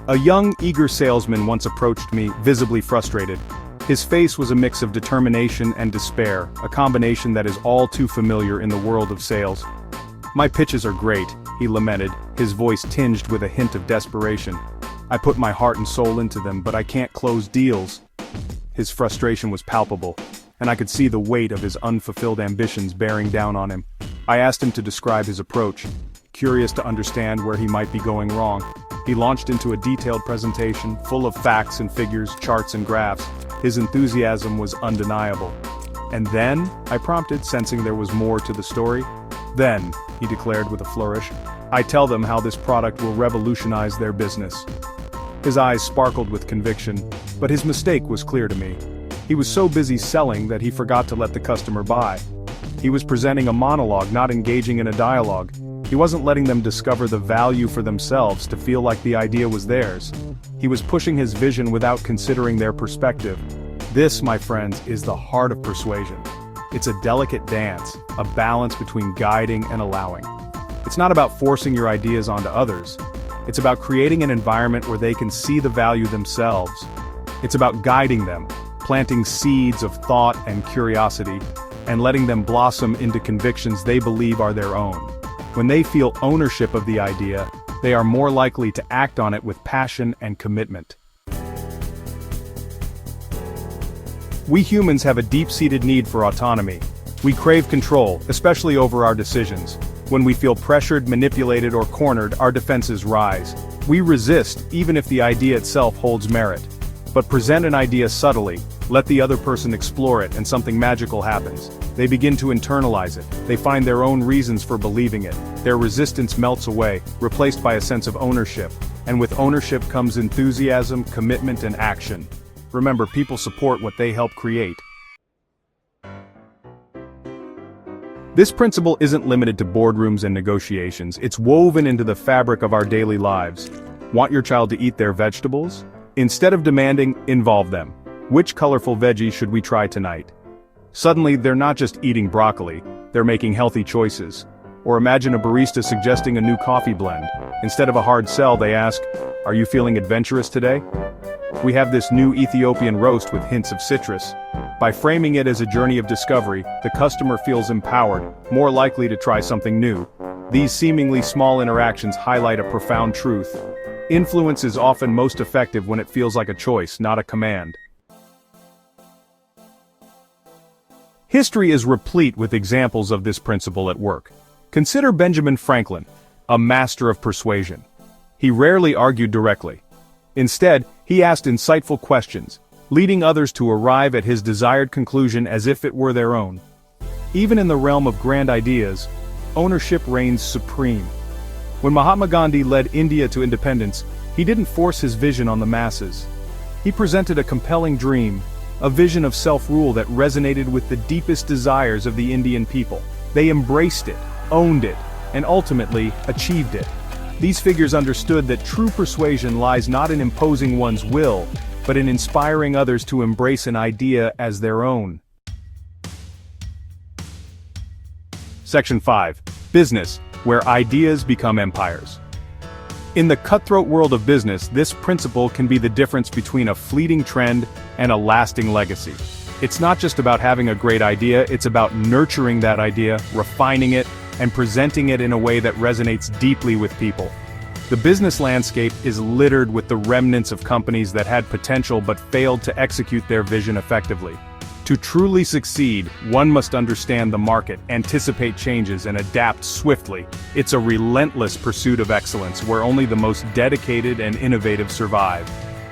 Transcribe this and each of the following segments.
A young, eager salesman once approached me, visibly frustrated. His face was a mix of determination and despair, a combination that is all too familiar in the world of sales. "My pitches are great," he lamented, his voice tinged with a hint of desperation. "I put my heart and soul into them, but I can't close deals." His frustration was palpable, and I could see the weight of his unfulfilled ambitions bearing down on him. I asked him to describe his approach, curious to understand where he might be going wrong. He launched into a detailed presentation, full of facts and figures, charts and graphs. His enthusiasm was undeniable. "And then?" I prompted, sensing there was more to the story. "Then," he declared with a flourish, "I tell them how this product will revolutionize their business." His eyes sparkled with conviction, but his mistake was clear to me. He was so busy selling that he forgot to let the customer buy. He was presenting a monologue, not engaging in a dialogue. He wasn't letting them discover the value for themselves to feel like the idea was theirs. He was pushing his vision without considering their perspective. This, my friends, is the heart of persuasion. It's a delicate dance, a balance between guiding and allowing. It's not about forcing your ideas onto others. It's about creating an environment where they can see the value themselves. It's about guiding them, planting seeds of thought and curiosity, and letting them blossom into convictions they believe are their own. When they feel ownership of the idea, they are more likely to act on it with passion and commitment. We humans have a deep-seated need for autonomy. We crave control, especially over our decisions. When we feel pressured, manipulated, or cornered, our defenses rise. We resist, even if the idea itself holds merit. But present an idea subtly, let the other person explore it, and something magical happens. They begin to internalize it. They find their own reasons for believing it. Their resistance melts away, replaced by a sense of ownership. And with ownership comes enthusiasm, commitment, and action. Remember, people support what they help create. This principle isn't limited to boardrooms and negotiations. It's woven into the fabric of our daily lives. Want your child to eat their vegetables? Instead of demanding, involve them. Which colorful veggie should we try tonight? Suddenly, they're not just eating broccoli, they're making healthy choices. Or imagine a barista suggesting a new coffee blend. Instead of a hard sell, they ask, "Are you feeling adventurous today?" We have this new Ethiopian roast with hints of citrus. By framing it as a journey of discovery, the customer feels empowered, more likely to try something new. These seemingly small interactions highlight a profound truth. Influence is often most effective when it feels like a choice, not a command. History is replete with examples of this principle at work. Consider Benjamin Franklin, a master of persuasion. He rarely argued directly. Instead, he asked insightful questions, leading others to arrive at his desired conclusion as if it were their own. Even in the realm of grand ideas, ownership reigns supreme. When Mahatma Gandhi led India to independence, he didn't force his vision on the masses. He presented a compelling dream, a vision of self-rule that resonated with the deepest desires of the Indian people. They embraced it, owned it, and ultimately achieved it. These figures understood that true persuasion lies not in imposing one's will, but in inspiring others to embrace an idea as their own. Section 5. Business, where ideas become empires. In the cutthroat world of business, this principle can be the difference between a fleeting trend and a lasting legacy. It's not just about having a great idea, it's about nurturing that idea, refining it, and presenting it in a way that resonates deeply with people. The business landscape is littered with the remnants of companies that had potential but failed to execute their vision effectively. To truly succeed, one must understand the market, anticipate changes, and adapt swiftly. It's a relentless pursuit of excellence where only the most dedicated and innovative survive.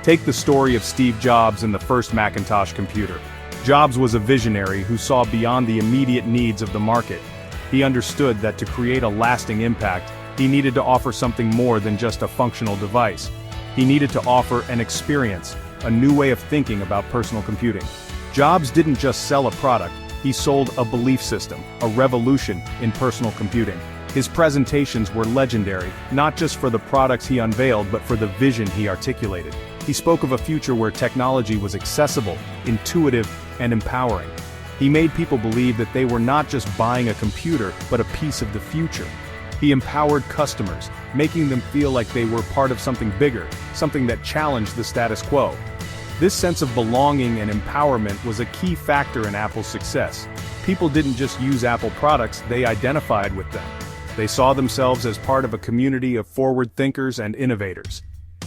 Take the story of Steve Jobs and the first Macintosh computer. Jobs was a visionary who saw beyond the immediate needs of the market. He understood that to create a lasting impact, he needed to offer something more than just a functional device. He needed to offer an experience, a new way of thinking about personal computing. Jobs didn't just sell a product, he sold a belief system, a revolution in personal computing. His presentations were legendary, not just for the products he unveiled but for the vision he articulated. He spoke of a future where technology was accessible, intuitive, and empowering. He made people believe that they were not just buying a computer, but a piece of the future. He empowered customers, making them feel like they were part of something bigger, something that challenged the status quo. This sense of belonging and empowerment was a key factor in Apple's success. People didn't just use Apple products, they identified with them. They saw themselves as part of a community of forward thinkers and innovators.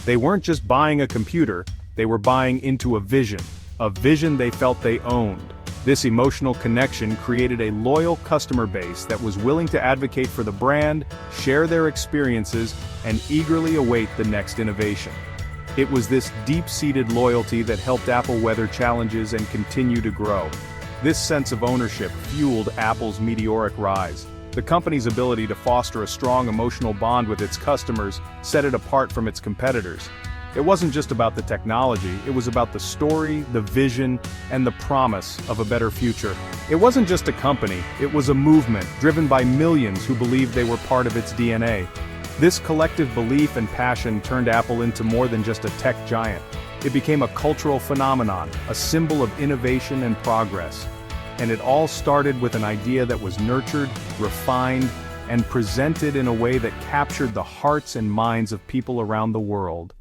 They weren't just buying a computer, they were buying into a vision they felt they owned. This emotional connection created a loyal customer base that was willing to advocate for the brand, share their experiences, and eagerly await the next innovation. It was this deep-seated loyalty that helped Apple weather challenges and continue to grow. This sense of ownership fueled Apple's meteoric rise. The company's ability to foster a strong emotional bond with its customers set it apart from its competitors. It wasn't just about the technology, it was about the story, the vision, and the promise of a better future. It wasn't just a company, it was a movement driven by millions who believed they were part of its DNA. This collective belief and passion turned Apple into more than just a tech giant. It became a cultural phenomenon, a symbol of innovation and progress. And it all started with an idea that was nurtured, refined, and presented in a way that captured the hearts and minds of people around the world.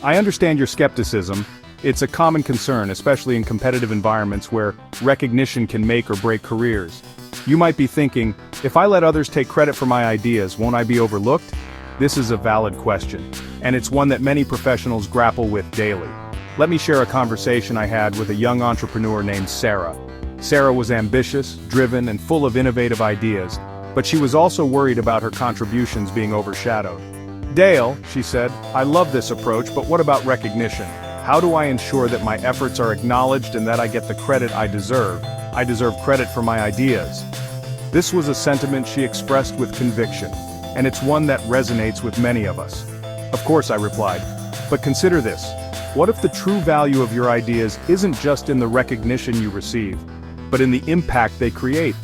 I understand your skepticism. It's a common concern, especially in competitive environments where recognition can make or break careers. You might be thinking, if I let others take credit for my ideas, won't I be overlooked? This is a valid question, and it's one that many professionals grapple with daily. Let me share a conversation I had with a young entrepreneur named Sarah. Sarah was ambitious, driven, and full of innovative ideas, but she was also worried about her contributions being overshadowed. "Dale," she said, "I love this approach, but what about recognition? How do I ensure that my efforts are acknowledged and that I get the credit I deserve? I deserve credit for my ideas." This was a sentiment she expressed with conviction, and it's one that resonates with many of us. "Of course," I replied, "but consider this. What if the true value of your ideas isn't just in the recognition you receive, but in the impact they create?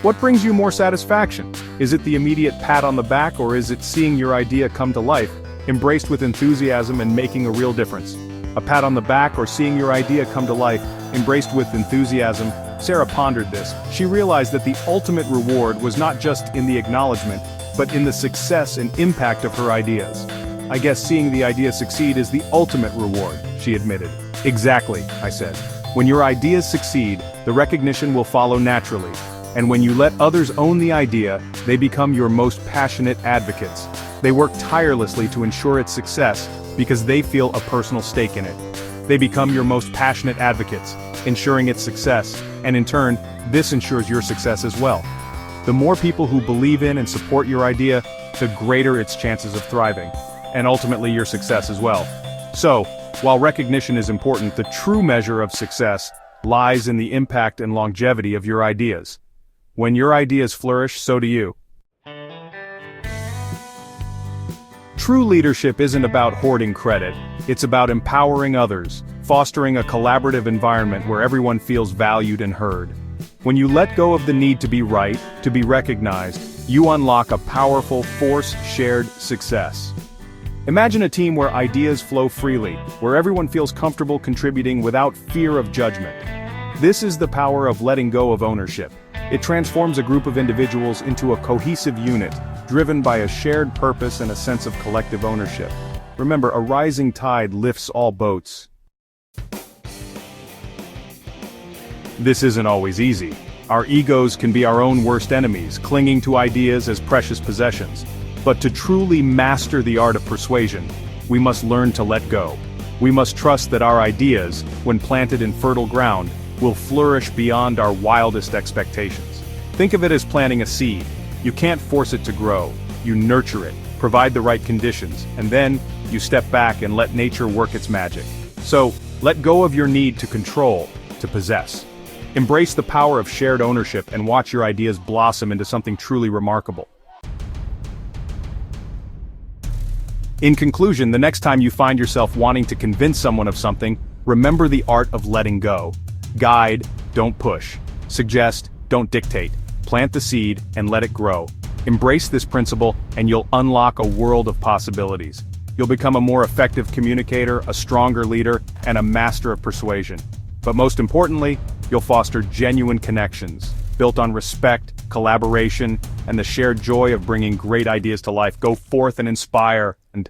What brings you more satisfaction? Is it the immediate pat on the back, or is it seeing your idea come to life, embraced with enthusiasm and making a real difference? A pat on the back or seeing your idea come to life, embraced with enthusiasm?" Sarah pondered this. She realized that the ultimate reward was not just in the acknowledgement, but in the success and impact of her ideas. "I guess seeing the idea succeed is the ultimate reward," she admitted. "Exactly," I said. "When your ideas succeed, the recognition will follow naturally. And when you let others own the idea, they become your most passionate advocates. They work tirelessly to ensure its success because they feel a personal stake in it. They become your most passionate advocates, ensuring its success, and in turn, this ensures your success as well. The more people who believe in and support your idea, the greater its chances of thriving, and ultimately your success as well. So, while recognition is important, the true measure of success lies in the impact and longevity of your ideas. When your ideas flourish, so do you. True leadership isn't about hoarding credit, it's about empowering others, fostering a collaborative environment where everyone feels valued and heard. When you let go of the need to be right, to be recognized, you unlock a powerful force-shared success. Imagine a team where ideas flow freely, where everyone feels comfortable contributing without fear of judgment. This is the power of letting go of ownership. It transforms a group of individuals into a cohesive unit, driven by a shared purpose and a sense of collective ownership. Remember, a rising tide lifts all boats. This isn't always easy. Our egos can be our own worst enemies, clinging to ideas as precious possessions. But to truly master the art of persuasion, we must learn to let go. We must trust that our ideas, when planted in fertile ground, will flourish beyond our wildest expectations. Think of it as planting a seed. You can't force it to grow. You nurture it, provide the right conditions, and then you step back and let nature work its magic. So, let go of your need to control, to possess. Embrace the power of shared ownership and watch your ideas blossom into something truly remarkable. In conclusion, the next time you find yourself wanting to convince someone of something, remember the art of letting go. Guide, don't push. Suggest, don't dictate. Plant the seed and let it grow. Embrace this principle and you'll unlock a world of possibilities. You'll become a more effective communicator, a stronger leader, and a master of persuasion. But most importantly, you'll foster genuine connections, built on respect, collaboration, and the shared joy of bringing great ideas to life. Go forth and inspire, and